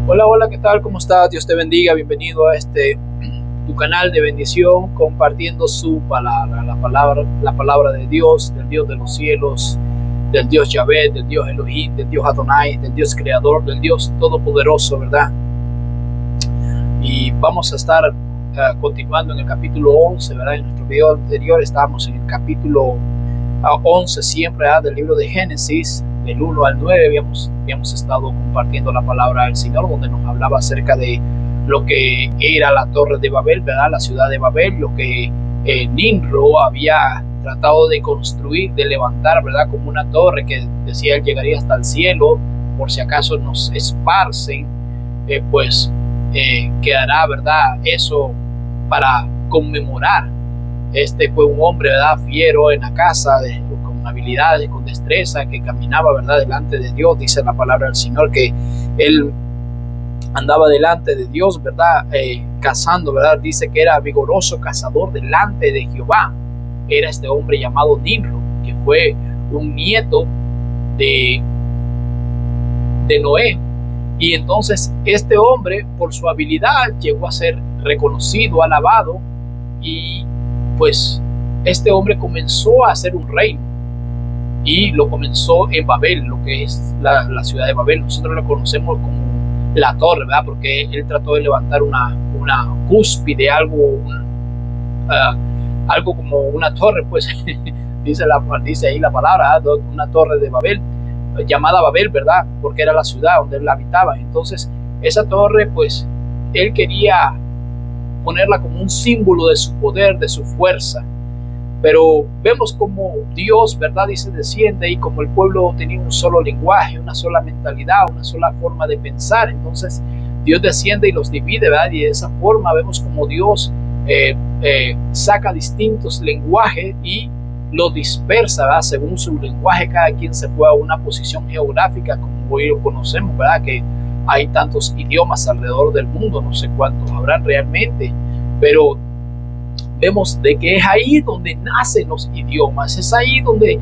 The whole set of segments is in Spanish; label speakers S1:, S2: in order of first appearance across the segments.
S1: Hola, hola, ¿qué tal? ¿Cómo estás? Dios te bendiga. Bienvenido a tu canal de bendición, compartiendo su palabra, la palabra de Dios, del Dios de los cielos, del Dios Yahvé, del Dios Elohim, del Dios Adonai, del Dios Creador, del Dios Todopoderoso, ¿verdad? Y vamos a estar continuando en el capítulo 11, ¿verdad? En nuestro video anterior estábamos en el capítulo 11 siempre, del libro de Génesis, del 1 al 9, habíamos estado compartiendo la palabra del Señor, donde nos hablaba acerca de lo que era la torre de Babel, ¿verdad? La ciudad de Babel, lo que Nimrod había tratado de construir, de levantar, ¿verdad? Como una torre que decía él llegaría hasta el cielo, por si acaso nos esparcen, quedará, ¿verdad? Eso para conmemorar. Este fue un hombre, ¿verdad? Fiero en la casa, con habilidades, con destreza, que caminaba, ¿verdad? Delante de Dios. Dice la palabra del Señor que él andaba delante de Dios, ¿verdad? Cazando, ¿verdad? Dice que era vigoroso cazador delante de Jehová. Era este hombre llamado Nimrod, que fue un nieto de Noé. Y entonces este hombre, por su habilidad, llegó a ser reconocido, alabado, y pues este hombre comenzó a hacer un reino, y lo comenzó en Babel, lo que es la ciudad de Babel. Nosotros lo conocemos como la torre, ¿verdad? Porque él trató de levantar una cúspide, algo como una torre, pues dice ahí la palabra, una torre de Babel, llamada Babel, ¿verdad? Porque era la ciudad donde él habitaba. Entonces esa torre, pues él quería ponerla como un símbolo de su poder, de su fuerza. Pero vemos como Dios, ¿verdad? Dice, desciende, y como el pueblo tenía un solo lenguaje, una sola mentalidad, una sola forma de pensar, entonces Dios desciende y los divide, ¿verdad? Y de esa forma vemos como Dios saca distintos lenguajes y los dispersa, ¿verdad? Según su lenguaje, cada quien se fue a una posición geográfica, como hoy lo conocemos, ¿verdad? Que hay tantos idiomas alrededor del mundo, no sé cuántos habrán realmente, pero vemos de que es ahí donde nacen los idiomas, es ahí donde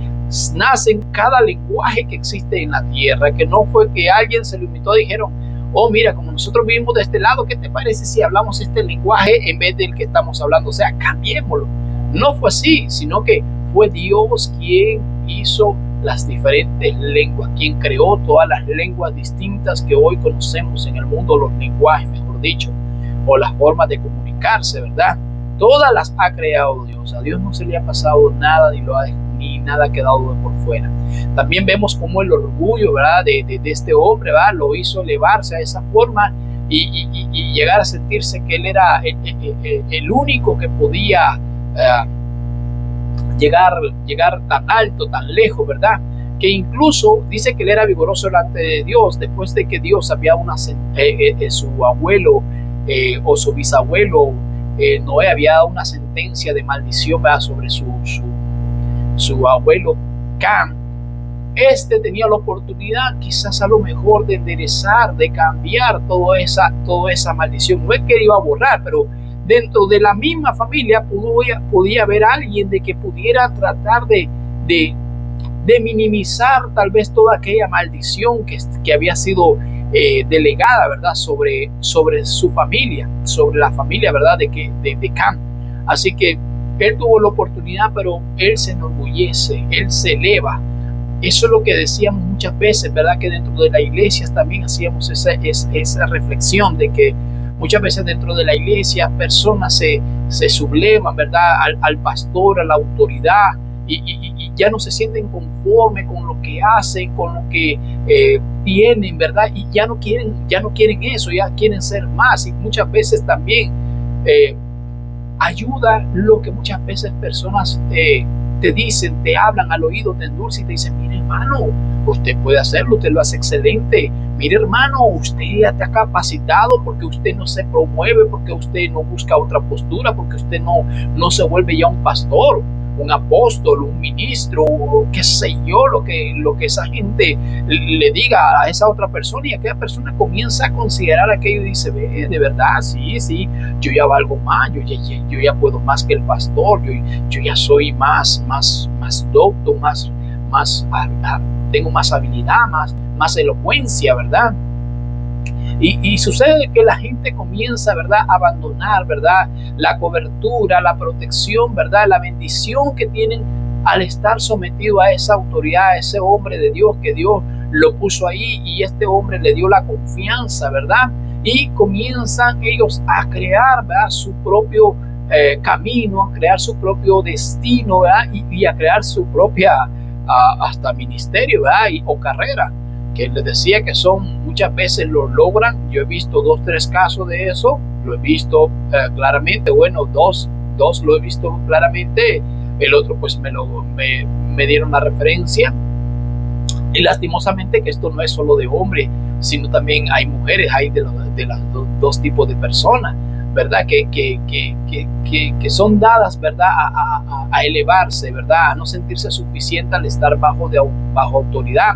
S1: nacen cada lenguaje que existe en la tierra, que no fue que alguien se limitó y dijeron, oh mira, como nosotros vivimos de este lado, ¿qué te parece si hablamos este lenguaje en vez del que estamos hablando? O sea, cambiémoslo. No fue así, sino que fue Dios quien hizo las diferentes lenguas, quien creó todas las lenguas distintas que hoy conocemos en el mundo, los lenguajes, mejor dicho, o las formas de comunicarse, ¿verdad? Todas las ha creado Dios. A Dios no se le ha pasado nada, ni nada ha quedado por fuera. También vemos cómo el orgullo, ¿verdad? de este hombre, ¿verdad? Lo hizo elevarse a esa forma y llegar a sentirse que él era el único que podía llegar tan alto, tan lejos, ¿verdad? Que incluso dice que él era vigoroso delante de Dios, después de que Dios había su abuelo o su bisabuelo Noé había dado una sentencia de maldición, ¿verdad? Sobre su abuelo Cam. Este tenía la oportunidad quizás a lo mejor de enderezar, de cambiar toda esa maldición. No es que iba a borrar, pero dentro de la misma familia podía haber alguien de que pudiera tratar de minimizar tal vez toda aquella maldición que había sido delegada, ¿verdad? Sobre su familia, sobre la familia, ¿verdad? De Cam. Así que él tuvo la oportunidad, pero él se enorgullece, él se eleva. Eso es lo que decíamos muchas veces, ¿verdad? Que dentro de la iglesia también hacíamos esa reflexión de que muchas veces dentro de la iglesia personas se sublevan, ¿verdad? Al pastor, a la autoridad, y ya no se sienten conformes con lo que hacen, con lo que tienen, ¿verdad? Y ya no quieren eso, ya quieren ser más. Y muchas veces también ayuda lo que muchas veces personas te dicen, te hablan al oído, te endulzan y te dicen, mire hermano, usted puede hacerlo, usted lo hace excelente. Mire hermano, usted ya está capacitado, porque usted no se promueve, porque usted no busca otra postura, porque usted no se vuelve ya un pastor, un apóstol, un ministro, qué sé yo, lo que esa gente le diga a esa otra persona, y aquella persona comienza a considerar aquello y dice, ve, de verdad, sí, yo ya valgo más, yo ya puedo más que el pastor, yo ya soy más docto, tengo más habilidad, más elocuencia, ¿verdad? Y sucede que la gente comienza, ¿verdad?, a abandonar, ¿verdad?, la cobertura, la protección, ¿verdad?, la bendición que tienen al estar sometido a esa autoridad, a ese hombre de Dios que Dios lo puso ahí y este hombre le dio la confianza, ¿verdad? Y comienzan ellos a crear, ¿verdad?, su propio camino, a crear su propio destino, ¿verdad?, y a crear su propia hasta ministerio, ¿verdad?, o carrera, que les decía que son muchas veces lo logran. Yo he visto 2, 3 casos de eso, lo he visto claramente, bueno, dos lo he visto claramente, el otro pues me dieron la referencia. Y lastimosamente que esto no es solo de hombres, sino también hay mujeres, hay de los dos tipos de personas, ¿verdad? Que son dadas, ¿verdad?, a elevarse, ¿verdad?, a no sentirse suficiente al estar bajo autoridad.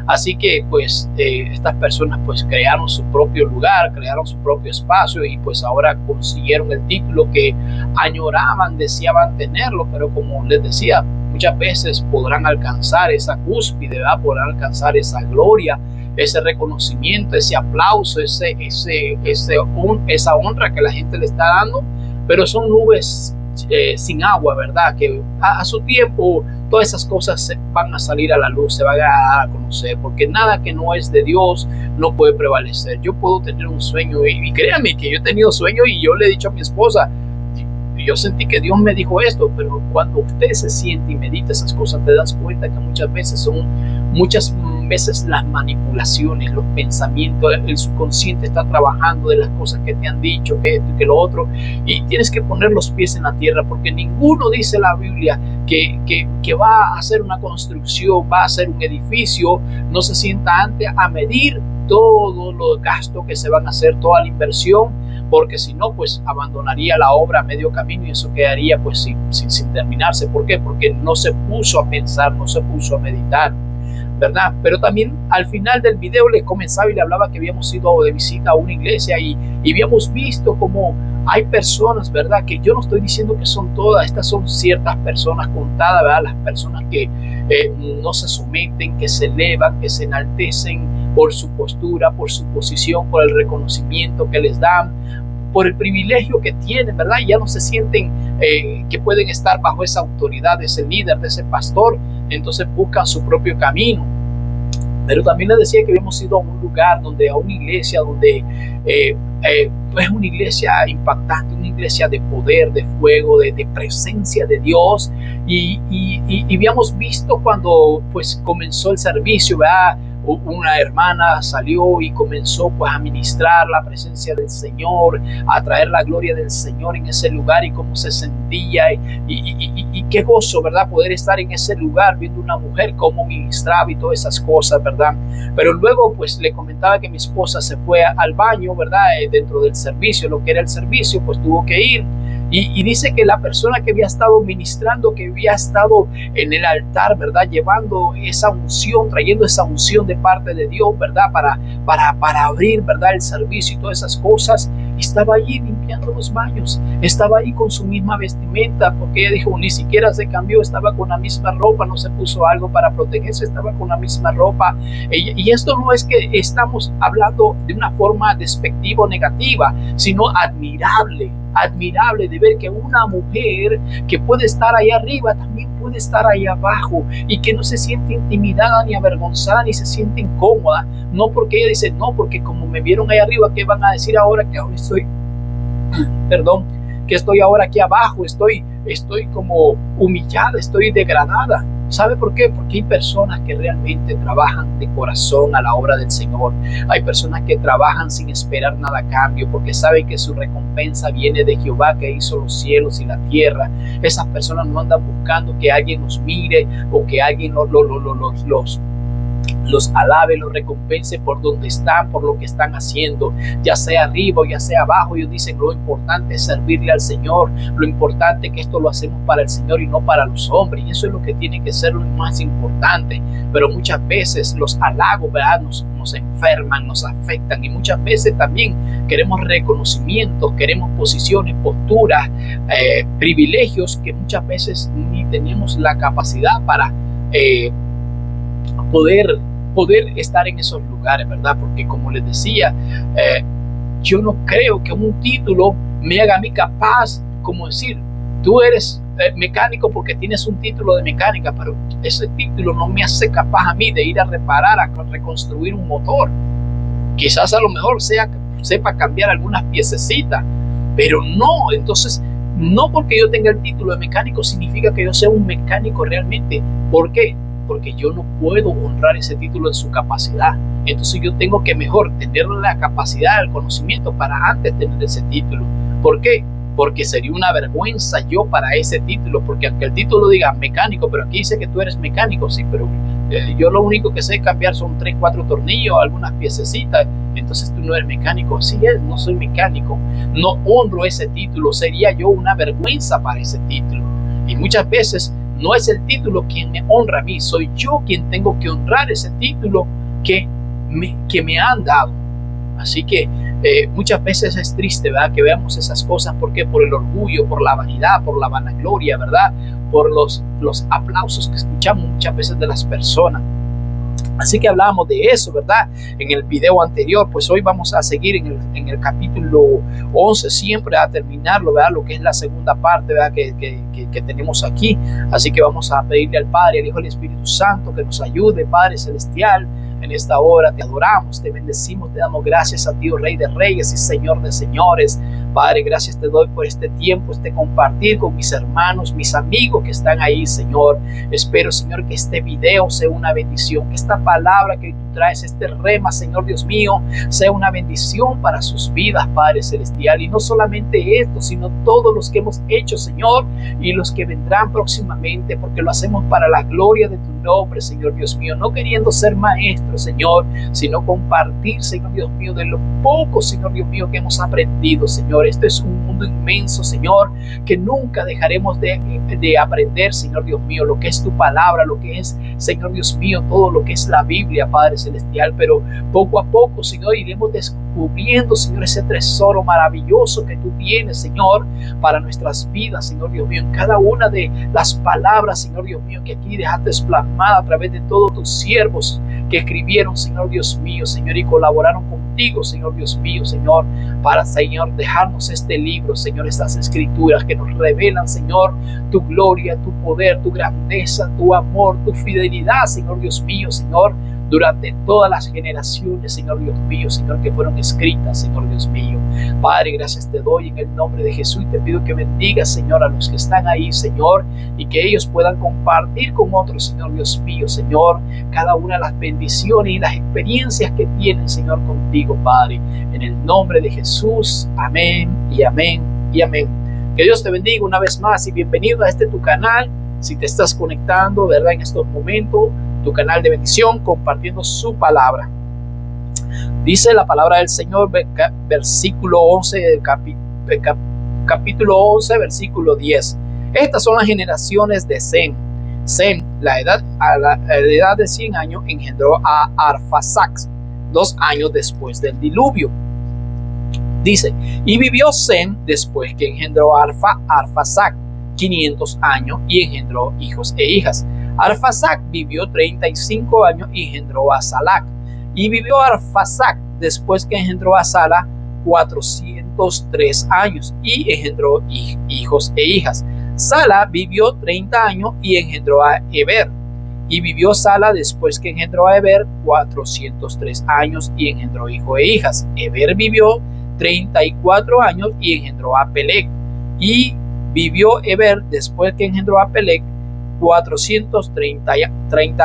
S1: Así que pues estas personas pues crearon su propio lugar, crearon su propio espacio y pues ahora consiguieron el título que añoraban, deseaban tenerlo, pero como les decía, muchas veces podrán alcanzar esa cúspide, ¿verdad?, podrán alcanzar esa gloria, ese reconocimiento, ese aplauso, esa honra que la gente le está dando, pero son nubes sin agua, ¿verdad?, que a su tiempo todas esas cosas van a salir a la luz, se van a dar a conocer, porque nada que no es de Dios no puede prevalecer. Yo puedo tener un sueño y créanme que yo he tenido sueños y yo le he dicho a mi esposa, yo sentí que Dios me dijo esto, pero cuando usted se siente y medita esas cosas, te das cuenta que muchas veces las manipulaciones, los pensamientos, el subconsciente está trabajando de las cosas que te han dicho, que esto y que lo otro, y tienes que poner los pies en la tierra, porque ninguno dice la Biblia que va a hacer una construcción, va a hacer un edificio, no se sienta antes a medir todos los gastos que se van a hacer, toda la inversión, porque si no, pues abandonaría la obra a medio camino y eso quedaría pues sin terminarse. ¿Por qué? Porque no se puso a pensar, no se puso a meditar, ¿verdad? Pero también al final del video les comenzaba y le hablaba que habíamos ido de visita a una iglesia y habíamos visto como hay personas, ¿verdad?, que yo no estoy diciendo que son todas, estas son ciertas personas contadas, ¿verdad?, las personas que no se someten, que se elevan, que se enaltecen por su postura, por su posición, por el reconocimiento que les dan, por el privilegio que tienen, ¿verdad? Y ya no se sienten que pueden estar bajo esa autoridad de ese líder, de ese pastor, entonces buscan su propio camino. Pero también les decía que habíamos ido a un lugar, a una iglesia donde es una iglesia impactante, una iglesia de poder, de fuego, de presencia de Dios. Y habíamos visto cuando pues comenzó el servicio, ¿verdad?, una hermana salió y comenzó pues a ministrar la presencia del Señor, a traer la gloria del Señor en ese lugar y cómo se sentía y qué gozo, ¿verdad?, poder estar en ese lugar viendo una mujer cómo ministraba y todas esas cosas, ¿verdad? Pero luego pues le comentaba que mi esposa se fue al baño, ¿verdad?, dentro del servicio, lo que era el servicio, pues tuvo que ir. Y dice que la persona que había estado ministrando, que había estado en el altar, ¿verdad?, llevando esa unción, trayendo esa unción de parte de Dios, ¿verdad?, para abrir, ¿verdad?, el servicio y todas esas cosas, estaba allí limpiando los baños, estaba ahí con su misma vestimenta, porque ella dijo, ni siquiera se cambió, estaba con la misma ropa, no se puso algo para protegerse, estaba con la misma ropa. Y esto no es que estamos hablando de una forma despectiva o negativa, sino admirable de ver que una mujer que puede estar ahí arriba también puede estar ahí abajo y que no se siente intimidada ni avergonzada ni se siente incómoda, no porque ella dice, no, porque como me vieron ahí arriba, ¿qué van a decir ahora que ahora estoy, perdón, que estoy ahora aquí abajo, estoy como humillada, estoy degradada? ¿Sabe por qué? Porque hay personas que realmente trabajan de corazón a la obra del Señor. Hay personas que trabajan sin esperar nada a cambio, porque saben que su recompensa viene de Jehová, que hizo los cielos y la tierra. Esas personas no andan buscando que alguien los mire o que alguien los alabe, los recompense por donde están, por lo que están haciendo, ya sea arriba o ya sea abajo. Ellos dicen, lo importante es servirle al Señor, lo importante es que esto lo hacemos para el Señor y no para los hombres, y eso es lo que tiene que ser lo más importante. Pero muchas veces los halagos, ¿verdad?, nos enferman, nos afectan, y muchas veces también queremos reconocimientos, queremos posiciones, posturas, privilegios que muchas veces ni tenemos la capacidad para poder poder estar en esos lugares, ¿verdad? Porque como les decía, yo no creo que un título me haga a mí capaz, como decir, tú eres mecánico porque tienes un título de mecánica, pero ese título no me hace capaz a mí de ir a reparar, a reconstruir un motor. Quizás a lo mejor sepa cambiar algunas piececitas, pero no. Entonces, no porque yo tenga el título de mecánico significa que yo sea un mecánico realmente. ¿Por qué? Porque yo no puedo honrar ese título en su capacidad. Entonces yo tengo que mejor tener la capacidad, el conocimiento para antes tener ese título. ¿Por qué? Porque sería una vergüenza yo para ese título, porque aunque el título diga mecánico, pero aquí dice que tú eres mecánico, sí, pero yo lo único que sé cambiar son 3, 4 tornillos, algunas piececitas, entonces tú no eres mecánico. Sí, no soy mecánico, no honro ese título, sería yo una vergüenza para ese título. Y muchas veces no es el título quien me honra a mí, soy yo quien tengo que honrar ese título que me han dado. Así que muchas veces es triste, ¿verdad?, que veamos esas cosas. ¿Por qué? Por el orgullo, por la vanidad, por la vanagloria, ¿verdad? Por los aplausos que escuchamos muchas veces de las personas. Así que hablábamos de eso, ¿verdad?, en el video anterior. Pues hoy vamos a seguir en el capítulo 11, siempre a terminarlo, ¿verdad?, lo que es la segunda parte, ¿verdad?, que tenemos aquí. Así que vamos a pedirle al Padre, al Hijo y al Espíritu Santo que nos ayude. Padre Celestial, en esta hora te adoramos, te bendecimos, te damos gracias a ti, oh Rey de Reyes y Señor de Señores. Padre, gracias te doy por este tiempo, este compartir con mis hermanos, mis amigos que están ahí, Señor. Espero, Señor, que este video sea una bendición, que esta palabra que tú traes, este rema, Señor Dios mío, sea una bendición para sus vidas, Padre Celestial. Y no solamente esto, sino todos los que hemos hecho, Señor, y los que vendrán próximamente, porque lo hacemos para la gloria de tu nombre, Señor Dios mío, no queriendo ser maestros, Señor, sino compartir, Señor Dios mío, de lo poco, Señor Dios mío, que hemos aprendido, Señor. Este es un mundo inmenso, Señor, que nunca dejaremos de aprender, Señor Dios mío, lo que es tu palabra, lo que es, Señor Dios mío, todo lo que es la Biblia, Padre Celestial. Pero poco a poco, Señor, iremos descubriendo, Señor, ese tesoro maravilloso que tú tienes, Señor, para nuestras vidas, Señor Dios mío, en cada una de las palabras, Señor Dios mío, que aquí dejaste plasmada a través de todos tus siervos que escribieron, Señor Dios mío, Señor, y colaboraron contigo, Señor Dios mío, Señor, para, Señor, dejarnos este libro, Señor, estas escrituras que nos revelan, Señor, tu gloria, tu poder, tu grandeza, tu amor, tu fidelidad, Señor Dios mío, Señor, durante todas las generaciones, Señor Dios mío, Señor, que fueron escritas, Señor Dios mío. Padre, gracias te doy en el nombre de Jesús y te pido que bendigas, Señor, a los que están ahí, Señor, y que ellos puedan compartir con otros, Señor Dios mío, Señor, cada una de las bendiciones y las experiencias que tienen, Señor, contigo, Padre, en el nombre de Jesús. Amén y amén y amén. Que Dios te bendiga una vez más y bienvenido a este tu canal. Si te estás conectando, ¿verdad?, en estos momentos, tu canal de bendición, compartiendo su palabra. Dice la palabra del Señor, versículo 11 del capítulo 11, versículo 10. Estas son las generaciones de Sem. Sem, a la edad de 100 años, engendró a Arfaxad 2 años después del diluvio. Dice, y vivió Sem después que engendró a Arfaxad 500 años y engendró hijos e hijas. Arfaxad vivió 35 años y engendró a Salah. Y vivió Arfaxad después que engendró a Salah 403 años y engendró hijos e hijas. Salah vivió 30 años y engendró a Eber. Y vivió Salah después que engendró a Eber 403 años y engendró hijos e hijas. Eber vivió 34 años y engendró a Peleg. Y vivió Eber después que engendró a Peleg 430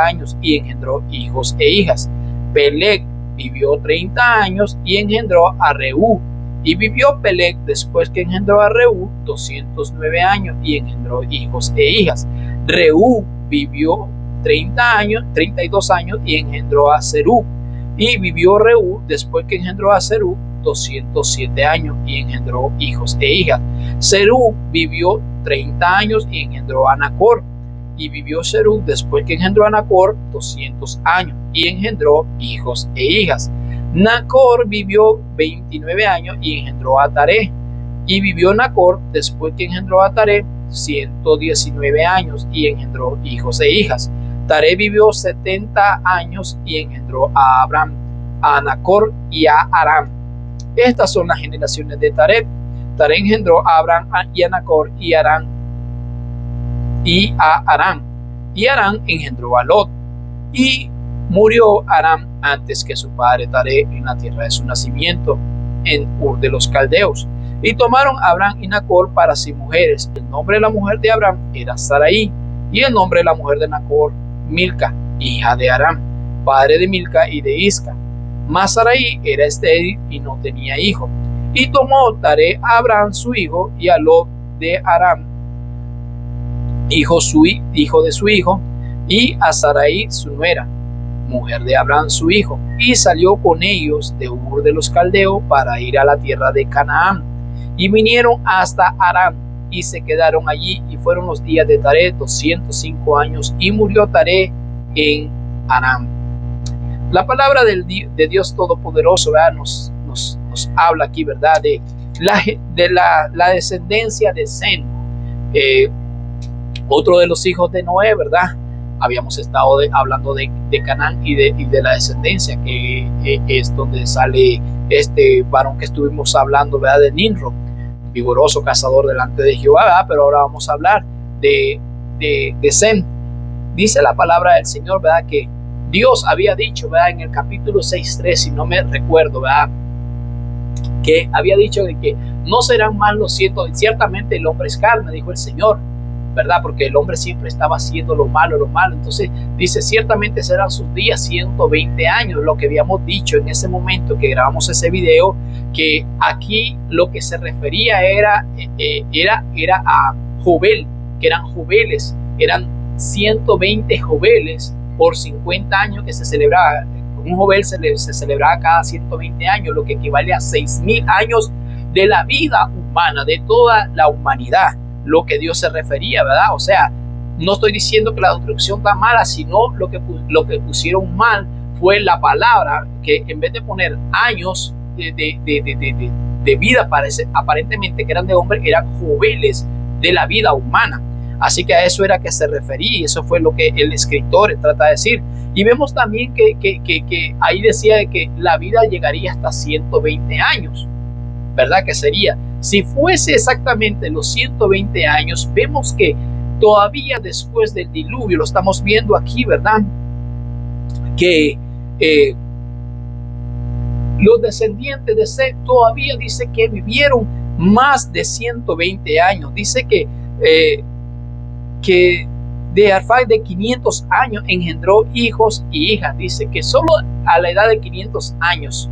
S1: años y engendró hijos e hijas. Peleg vivió 30 años y engendró a Reú. Y vivió Peleg después que engendró a Reú 209 años y engendró hijos e hijas. Reú vivió 32 años y engendró a Serug. Y vivió Reú después que engendró a Serug 207 años y engendró hijos e hijas. Serug vivió 30 años y engendró a Nacor. Y vivió Serug después que engendró a Nacor 200 años y engendró hijos e hijas. Nacor vivió 29 años y engendró a Taré. Y vivió Nacor después que engendró a Taré 119 años y engendró hijos e hijas. Taré vivió 70 años y engendró a Abram, a Nacor y a Harán. Estas son las generaciones de Taré. Taré engendró a Abram y a Nacor y a Harán. Y Harán engendró a Lot. Y murió Harán antes que su padre Taré en la tierra de su nacimiento, en Ur de los Caldeos. Y tomaron a Abram y Nacor para sí mujeres. El nombre de la mujer de Abram era Sarai, y el nombre de la mujer de Nacor, Milca, hija de Harán, padre de Milca y de Isca. Mas Sarai era estéril y no tenía hijo. Y tomó Taré a Abram su hijo y a Lot de Harán, hijo de su hijo, y a Sarai su nuera, mujer de Abram su hijo, y salió con ellos de Ur de los Caldeos para ir a la tierra de Canaán. Y vinieron hasta Harán y se quedaron allí, y fueron los días de Taré 205 años, y murió Taré en Harán. La palabra de Dios Todopoderoso, ¿verdad? Nos habla aquí, ¿verdad? De la descendencia de Sem, otro de los hijos de Noé, ¿verdad? Habíamos estado hablando de Canaán y de la descendencia, que es donde sale este varón que estuvimos hablando, ¿verdad? De Nimrod, vigoroso cazador delante de Jehová, ¿verdad? Pero ahora vamos a hablar de Sem. Dice la palabra del Señor, ¿verdad? Que Dios había dicho, ¿verdad? En el capítulo 6:3, si no me recuerdo, ¿verdad? Que había dicho de que no serán más los 100, ciertamente el hombre es carne, dijo el Señor, ¿verdad? Porque el hombre siempre estaba haciendo lo malo. Entonces dice, ciertamente serán sus días 120 años, lo que habíamos dicho en ese momento que grabamos ese video, que aquí lo que se refería era a Jobel, que eran jubeles, eran 120 jubeles por 50 años que se celebraba. Un jobel se celebraba cada 120 años, lo que equivale a 6,000 años de la vida humana, de toda la humanidad, lo que Dios se refería, ¿verdad? O sea, no estoy diciendo que la destrucción está mala, sino lo que pusieron mal fue la palabra, que en vez de poner años de vida, aparentemente que eran de hombre, eran jubeles de la vida humana. Así que a eso era que se refería, y eso fue lo que el escritor trata de decir. Y vemos también que ahí decía de que la vida llegaría hasta 120 años, ¿verdad? Que sería, si fuese exactamente los 120 años, vemos que todavía después del diluvio, lo estamos viendo aquí, ¿verdad? Que los descendientes de Seth todavía dice que vivieron más de 120 años. Dice que de Arfaxad de 500 años engendró hijos y hijas. Dice que solo a la edad de 500 años,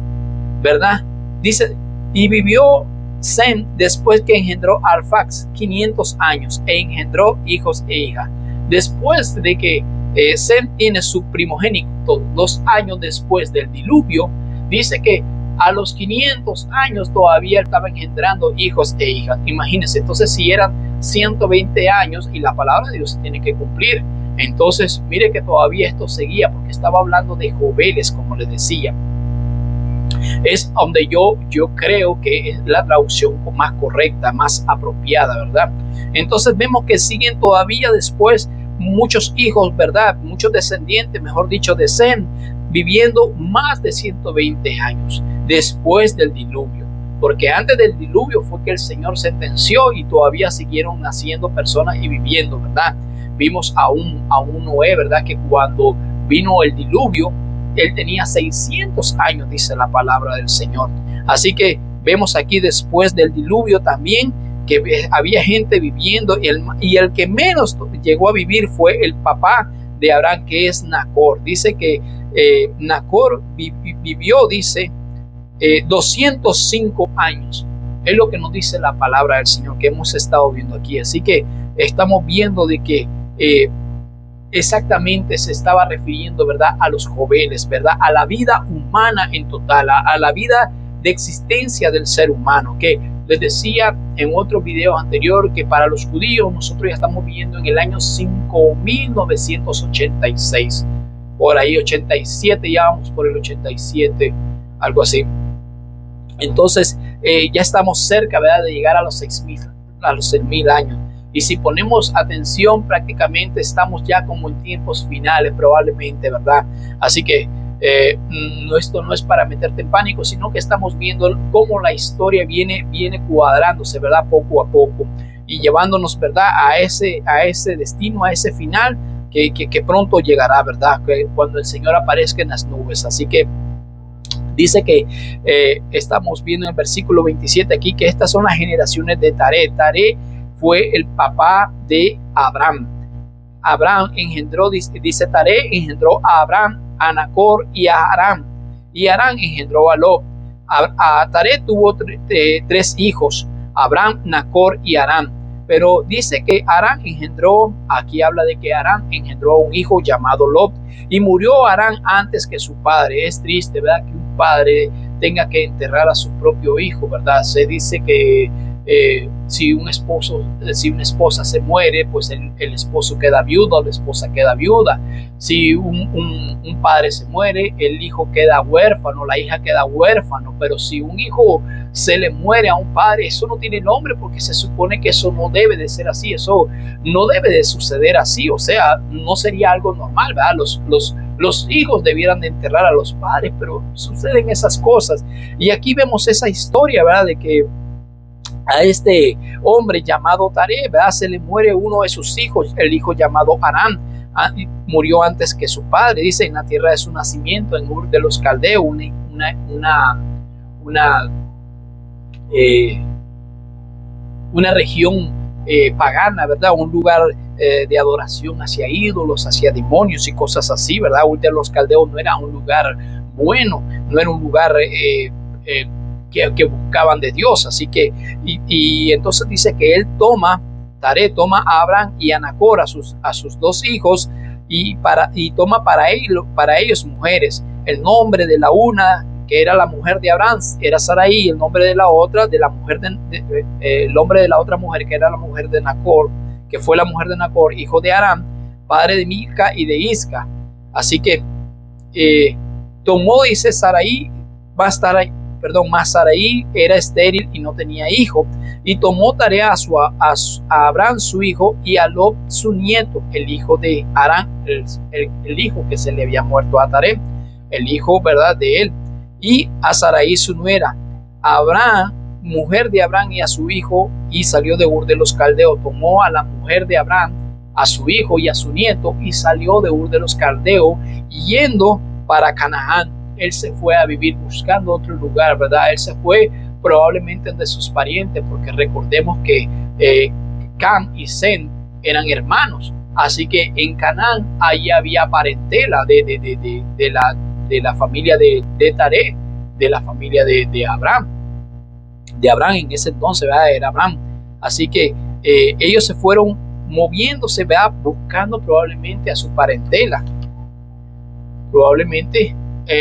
S1: ¿verdad? Dice, y vivió Sem después que engendró Arfaxad 500 años e engendró hijos e hijas. Después de que Sem tiene su primogénito 2 años después del diluvio, dice que a los 500 años todavía estaba engendrando hijos e hijas. Imagínense, entonces si eran 120 años y la palabra de Dios se tiene que cumplir, entonces mire que todavía esto seguía, porque estaba hablando de joveles, como les decía. Es donde yo creo que es la traducción más correcta, más apropiada, ¿verdad? Entonces vemos que siguen todavía después muchos hijos, ¿verdad? Muchos descendientes, mejor dicho, de Sem, viviendo más de 120 años después del diluvio, porque antes del diluvio fue que el Señor sentenció y todavía siguieron naciendo personas y viviendo, ¿verdad? Vimos a un Noé, ¿verdad? Que cuando vino el diluvio, él tenía 600 años, dice la palabra del Señor. Así que vemos aquí después del diluvio también que había gente viviendo, y el que menos llegó a vivir fue el papá de Abraham, que es Nacor. Dice que Nacor vivió, dice, 205 años. Es lo que nos dice la palabra del Señor, que hemos estado viendo aquí. Así que estamos viendo de que exactamente se estaba refiriendo, ¿verdad?, a los jóvenes, ¿verdad?, a la vida humana en total, a la vida de existencia del ser humano, que les decía en otro video anterior que para los judíos nosotros ya estamos viviendo en el año 5986, por ahí 87, ya vamos por el 87, algo así. Entonces ya estamos cerca, ¿verdad?, de llegar a los 6,000 años. Y si ponemos atención, prácticamente estamos ya como en tiempos finales, probablemente, ¿verdad? Así que esto no es para meterte en pánico, sino que estamos viendo cómo la historia viene cuadrándose, ¿verdad? Poco a poco y llevándonos, ¿verdad? A ese destino, a ese final que pronto llegará, ¿verdad? Que cuando el Señor aparezca en las nubes. Así que dice que estamos viendo en el versículo 27 aquí que estas son las generaciones de Taré. Taré fue el papá de Abraham. Abraham engendró, dice Taré, engendró a Abraham, a Nacor y a Harán. Y Harán engendró a Lot. A Taré tuvo tres hijos, Abraham, Nacor y Harán. Pero dice que Harán engendró, aquí habla de que Harán engendró a un hijo llamado Lot. Y murió Harán antes que su padre. Es triste, ¿verdad? Que un padre tenga que enterrar a su propio hijo, ¿verdad? Se dice que si una esposa se muere, pues el esposo queda viudo, la esposa queda viuda. Si un padre se muere, el hijo queda huérfano, la hija queda huérfano. Pero si un hijo se le muere a un padre, eso no tiene nombre, porque se supone que eso no debe de ser así, eso no debe de suceder así, o sea, no sería algo normal, ¿verdad? Los hijos debieran de enterrar a los padres, pero suceden esas cosas. Y aquí vemos esa historia, ¿verdad? De que a este hombre llamado Taré, ¿verdad? Se le muere uno de sus hijos, el hijo llamado Harán. Murió antes que su padre, dice, en la tierra de su nacimiento, en Ur de los Caldeos, una región pagana, ¿verdad? Un lugar de adoración hacia ídolos, hacia demonios y cosas así, ¿verdad? Ur de los Caldeos no era un lugar bueno, no era un lugar que buscaban de Dios. Así que, y entonces dice que él Taré toma a Abraham y a Nacor, a sus dos hijos, y toma para ellos mujeres. El nombre de la una, que era la mujer de Abraham, era Sarai, y el nombre de la otra, el nombre de la otra mujer, que era la mujer de Nacor, que fue la mujer de Nacor, hijo de Aram, padre de Milca y de Isca. Así que tomó, dice Sarai, más Sarai era estéril y no tenía hijo, y tomó tarea a Abraham su hijo y a Lot su nieto, el hijo de Aram, el hijo que se le había muerto a Taré, el hijo, ¿verdad?, de él, y a Sarai su nuera, Abraham, mujer de Abraham, y a su hijo, y salió de Ur de los Caldeos. Tomó a la mujer de Abraham, a su hijo y a su nieto, y salió de Ur de los Caldeos, yendo para Canaán. Él se fue a vivir buscando otro lugar, ¿verdad? Él se fue probablemente de sus parientes, porque recordemos que Cam y Sem eran hermanos. Así que en Canaán ahí había parentela de la familia de Taré, de la familia de Abraham. De Abraham en ese entonces, ¿verdad? Era Abraham. Así que ellos se fueron moviéndose, ¿verdad? Buscando probablemente a su parentela. Probablemente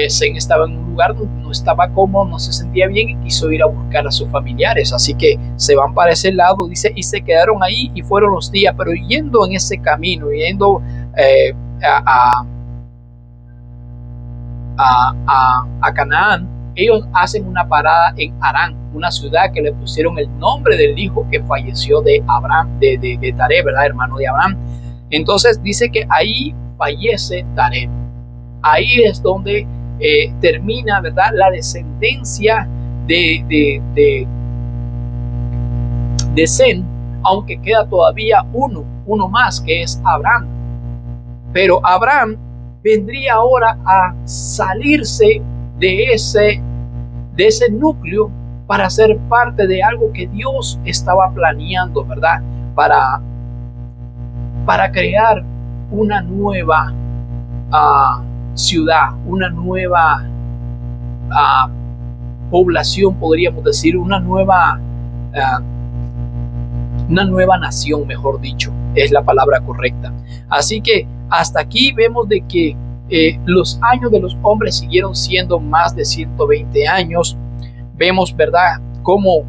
S1: Sem estaba en un lugar donde no estaba cómodo, no se sentía bien y quiso ir a buscar a sus familiares. Así que se van para ese lado, dice, y se quedaron ahí y fueron los días. Pero yendo en ese camino, yendo a Canaán, ellos hacen una parada en Harán, una ciudad que le pusieron el nombre del hijo que falleció de Abraham, de Taré, ¿verdad? Hermano de Abraham. Entonces dice que ahí fallece Taré. Ahí es donde termina, ¿verdad?, la descendencia de Sem, aunque queda todavía uno más, que es Abraham. Pero Abraham vendría ahora a salirse de ese núcleo para ser parte de algo que Dios estaba planeando, ¿verdad? Para crear una nueva ciudad, una nueva población, podríamos decir, una nueva nación, mejor dicho, es la palabra correcta. Así que hasta aquí vemos de que los años de los hombres siguieron siendo más de 120 años. Vemos, ¿verdad?, cómo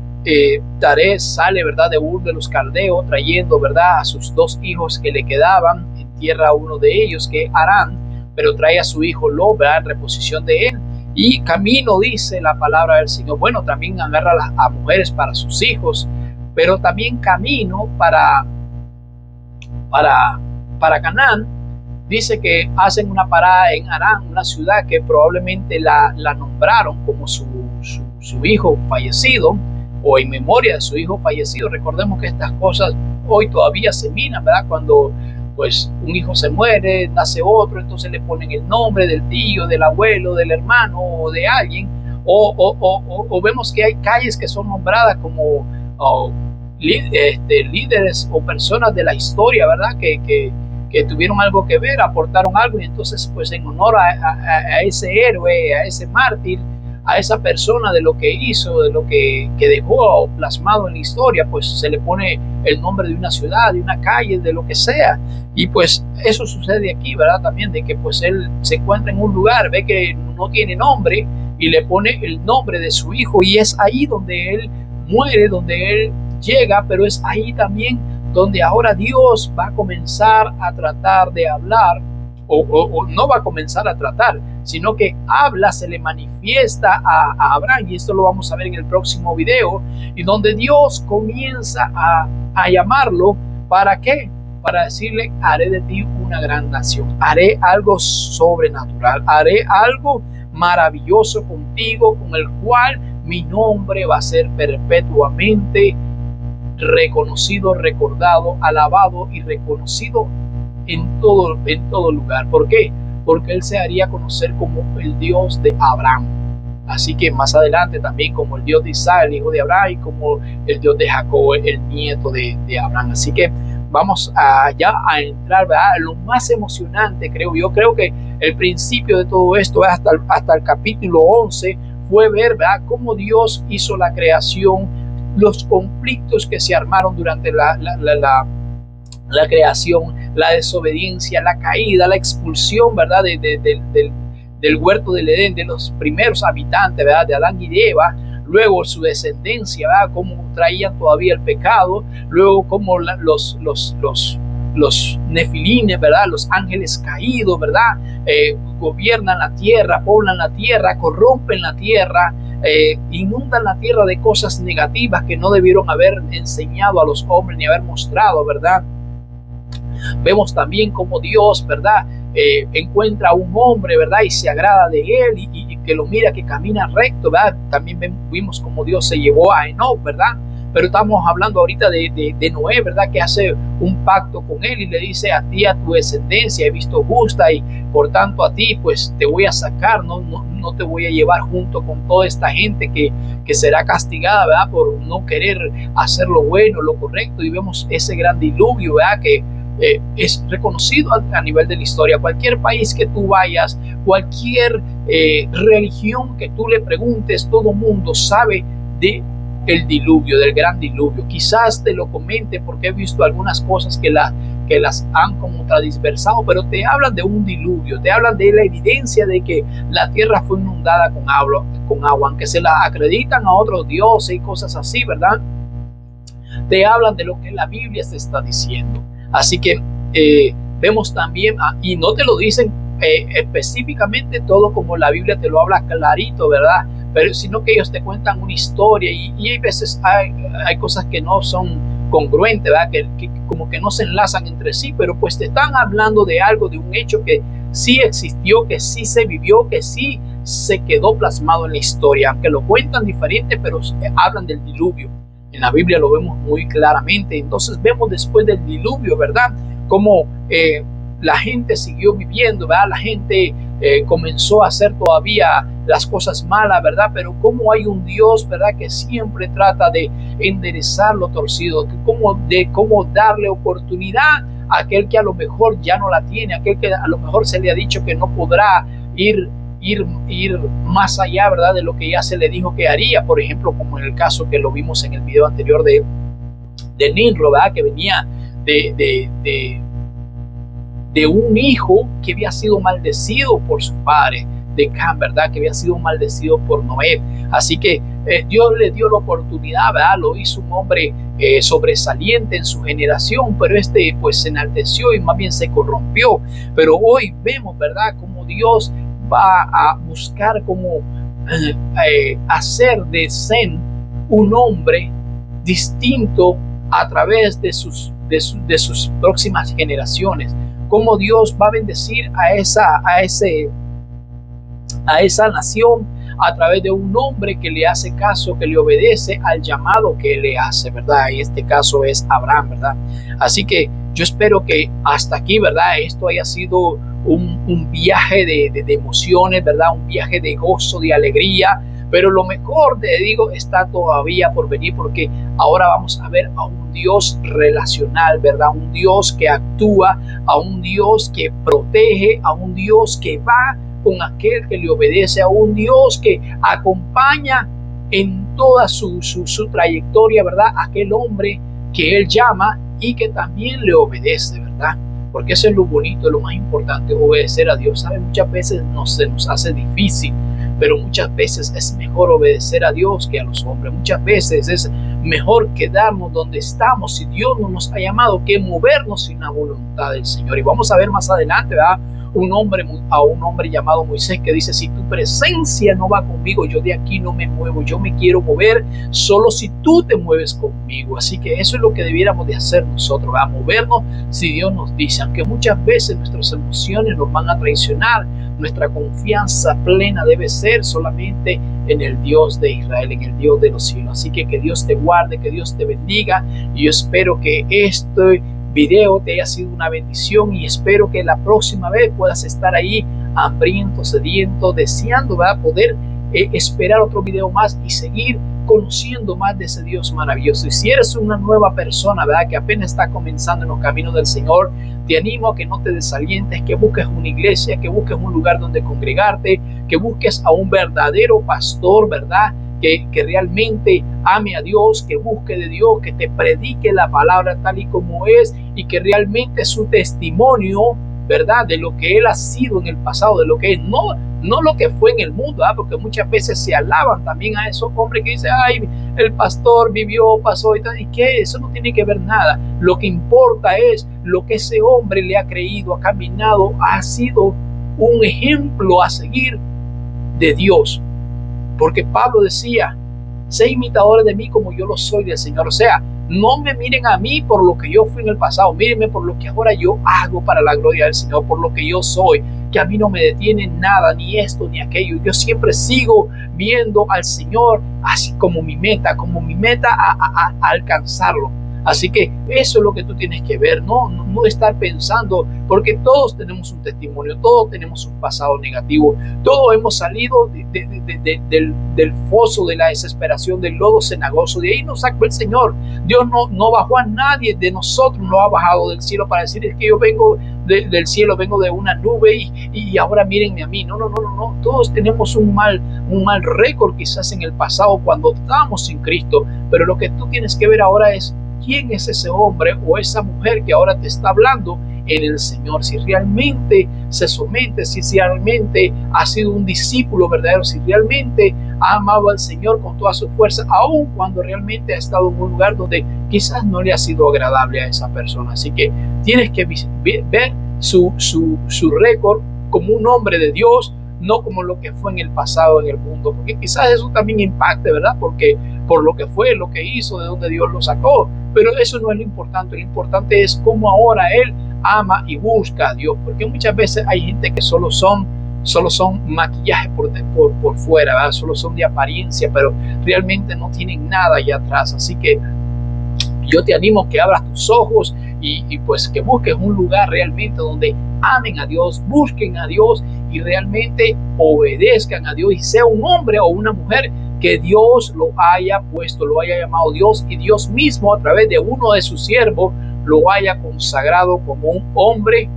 S1: Taré sale, ¿verdad?, de Ur de los Caldeos, trayendo, ¿verdad?, a sus dos hijos que le quedaban en tierra, uno de ellos que es Harán, pero trae a su hijo Lot, ¿verdad?, en reposición de él. Y camino, dice la palabra del Señor, bueno, también agarra a mujeres para sus hijos, pero también camino para para, para Canaán, dice que hacen una parada en Harán, una ciudad que probablemente la nombraron como su hijo fallecido, o en memoria de su hijo fallecido. Recordemos que estas cosas hoy todavía se miran, ¿verdad? Cuando pues un hijo se muere, nace otro, entonces le ponen el nombre del tío, del abuelo, del hermano o de alguien, o vemos que hay calles que son nombradas como oh, líderes o personas de la historia, ¿verdad? Que tuvieron algo que ver, aportaron algo, y entonces pues en honor a ese héroe, a ese mártir, a esa persona, de lo que hizo, de lo que dejó plasmado en la historia, pues se le pone el nombre de una ciudad, de una calle, de lo que sea. Y pues eso sucede aquí, ¿verdad? También de que pues él se encuentra en un lugar, ve que no tiene nombre y le pone el nombre de su hijo, y es ahí donde él muere, donde él llega, pero es ahí también donde ahora Dios va a comenzar a tratar de hablar, o no va a comenzar a tratar, sino que habla, se le manifiesta a Abraham, y esto lo vamos a ver en el próximo video, y donde Dios comienza a llamarlo. ¿Para qué? Para decirle: haré de ti una gran nación, haré algo sobrenatural, haré algo maravilloso contigo, con el cual mi nombre va a ser perpetuamente reconocido, recordado, alabado y reconocido en todo lugar. ¿Por qué? Porque él se haría conocer como el Dios de Abraham. Así que más adelante también como el Dios de Isaac, el hijo de Abraham, y como el Dios de Jacob, el nieto de Abraham. Así que vamos ya a entrar, ¿verdad? Lo más emocionante, creo que el principio de todo esto, hasta el capítulo 11, fue ver, ¿verdad?, cómo Dios hizo la creación, los conflictos que se armaron durante la creación, la desobediencia, la caída, la expulsión, ¿verdad?, del huerto del Edén, de los primeros habitantes, ¿verdad?, de Adán y de Eva. Luego su descendencia, ¿verdad?, cómo traían todavía el pecado. Luego cómo los nefilines, ¿verdad?, los ángeles caídos, ¿verdad?, gobiernan la tierra, poblan la tierra, corrompen la tierra, inundan la tierra de cosas negativas que no debieron haber enseñado a los hombres ni haber mostrado, ¿verdad? Vemos también como Dios, ¿verdad?, encuentra a un hombre, ¿verdad?, y se agrada de él, y que lo mira, que camina recto, ¿verdad? También vimos como Dios se llevó a Enoc, ¿verdad? Pero estamos hablando ahorita de Noé, ¿verdad?, que hace un pacto con él y le dice: a ti, a tu descendencia he visto justa, y por tanto a ti pues te voy a sacar, no te voy a llevar junto con toda esta gente que será castigada, ¿verdad?, por no querer hacer lo bueno, lo correcto. Y vemos ese gran diluvio, ¿verdad?, que es reconocido a nivel de la historia. Cualquier país que tú vayas, cualquier religión que tú le preguntes, todo mundo sabe de el diluvio, del gran diluvio. Quizás te lo comente porque he visto algunas cosas que las han como transversado, pero te hablan de un diluvio, te hablan de la evidencia de que la tierra fue inundada con agua, aunque se la acreditan a otros dioses y cosas así, ¿verdad? Te hablan de lo que la Biblia se está diciendo. Así que vemos también, y no te lo dicen específicamente todo como la Biblia te lo habla clarito, ¿verdad?, pero sino que ellos te cuentan una historia, y hay veces hay cosas que no son congruentes, ¿verdad?, que como que no se enlazan entre sí, pero pues te están hablando de algo, de un hecho que sí existió, que sí se vivió, que sí se quedó plasmado en la historia, aunque lo cuentan diferente, pero hablan del diluvio. En la Biblia lo vemos muy claramente. Entonces vemos después del diluvio, ¿verdad?, cómo la gente siguió viviendo, ¿verdad?, la gente comenzó a hacer todavía las cosas malas, ¿verdad?, pero cómo hay un Dios, ¿verdad?, que siempre trata de enderezar lo torcido, cómo darle oportunidad a aquel que a lo mejor ya no la tiene, aquel que a lo mejor se le ha dicho que no podrá ir más allá, ¿verdad?, de lo que ya se le dijo que haría. Por ejemplo, como en el caso que lo vimos en el video anterior de Nimrod, ¿verdad?, que venía de un hijo que había sido maldecido por su padre, de Cam, ¿verdad?, que había sido maldecido por Noé. Así que Dios le dio la oportunidad, ¿verdad?, lo hizo un hombre sobresaliente en su generación, pero pues se enalteció y más bien se corrompió. Pero hoy vemos, ¿verdad?, cómo Dios va a buscar cómo hacer de Sem un hombre distinto a través de sus de sus próximas generaciones. Cómo Dios va a bendecir a esa nación a través de un hombre que le hace caso, que le obedece al llamado que le hace, ¿verdad? Y este caso es Abraham, ¿verdad? Así que yo espero que hasta aquí, ¿verdad? Esto haya sido un viaje de emociones, ¿verdad? Un viaje de gozo, de alegría, pero lo mejor, te digo, está todavía por venir, porque ahora vamos a ver a un Dios relacional, ¿verdad? Un Dios que actúa, a un Dios que protege, a un Dios que va con aquel que le obedece, a un Dios que acompaña en toda su trayectoria, ¿verdad? Aquel hombre que él llama y que también le obedece, ¿verdad? Porque eso es lo bonito, lo más importante, obedecer a Dios. ¿Sabe? Muchas veces se nos hace difícil, pero muchas veces es mejor obedecer a Dios que a los hombres. Muchas veces es mejor quedarnos donde estamos si Dios no nos ha llamado, que movernos sin la voluntad del Señor. Y vamos a ver más adelante, ¿verdad? A un hombre llamado Moisés, que dice: si tu presencia no va conmigo, yo de aquí no me muevo. Yo me quiero mover solo si tú te mueves conmigo. Así que eso es lo que debiéramos de hacer nosotros, ¿verdad? Movernos si Dios nos dice, aunque muchas veces nuestras emociones nos van a traicionar. Nuestra confianza plena debe ser solamente en el Dios de Israel, en el Dios de los cielos. Así que Dios te guarde, que Dios te bendiga, y yo espero que este video te haya sido una bendición, y espero que la próxima vez puedas estar ahí hambriento, sediento, deseando, ¿verdad?, poder esperar otro video más y seguir conociendo más de ese Dios maravilloso. Y si eres una nueva persona, ¿verdad?, que apenas está comenzando en los caminos del Señor, te animo a que no te desalientes, que busques una iglesia, que busques un lugar donde congregarte, que busques a un verdadero pastor, ¿verdad?, que realmente ame a Dios, que busque de Dios, que te predique la palabra tal y como es, y que realmente su testimonio, ¿verdad?, de lo que él ha sido en el pasado, de lo que es, no lo que fue en el mundo, ¿verdad?, porque muchas veces se alaban también a esos hombres que dicen: ay, el pastor vivió, pasó y tal, y que eso no tiene que ver nada. Lo que importa es lo que ese hombre le ha creído, ha caminado, ha sido un ejemplo a seguir de Dios. Porque Pablo decía: sé imitadores de mí como yo lo soy del Señor. O sea, no me miren a mí por lo que yo fui en el pasado, mírenme por lo que ahora yo hago para la gloria del Señor, por lo que yo soy, que a mí no me detiene nada, ni esto ni aquello. Yo siempre sigo viendo al Señor así como mi meta a alcanzarlo. Así que eso es lo que tú tienes que ver, no estar pensando, porque todos tenemos un testimonio, todos tenemos un pasado negativo, todos hemos salido del foso de la desesperación, del lodo cenagoso. De ahí nos sacó el Señor. Dios no bajó a nadie de nosotros, no ha bajado del cielo para decir: es que yo vengo del cielo, vengo de una nube y ahora mírenme a mí. No. Todos tenemos un mal récord quizás en el pasado cuando estábamos sin Cristo, pero lo que tú tienes que ver ahora es quién es ese hombre o esa mujer que ahora te está hablando en el Señor. Si realmente se somete, si realmente ha sido un discípulo verdadero, si realmente ha amado al Señor con toda su fuerza, aun cuando realmente ha estado en un lugar donde quizás no le ha sido agradable a esa persona. Así que tienes que ver su récord como un hombre de Dios, no como lo que fue en el pasado en el mundo, porque quizás eso también impacte, ¿verdad? Porque por lo que fue, lo que hizo, de donde Dios lo sacó, pero eso no es lo importante. Lo importante es cómo ahora él ama y busca a Dios, porque muchas veces hay gente que solo son maquillaje por fuera, ¿verdad? Solo son de apariencia, pero realmente no tienen nada allá atrás. Así que yo te animo a que abras tus ojos y pues que busques un lugar realmente donde amen a Dios, busquen a Dios y realmente obedezcan a Dios, y sea un hombre o una mujer que Dios lo haya puesto, lo haya llamado Dios, y Dios mismo a través de uno de sus siervos lo haya consagrado como un hombre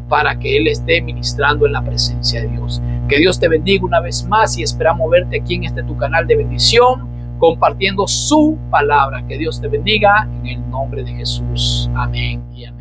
S1: para que él esté ministrando en la presencia de Dios. Que Dios te bendiga una vez más, y esperamos verte aquí en este tu canal de bendición, compartiendo su palabra. Que Dios te bendiga en el nombre de Jesús. Amén y amén.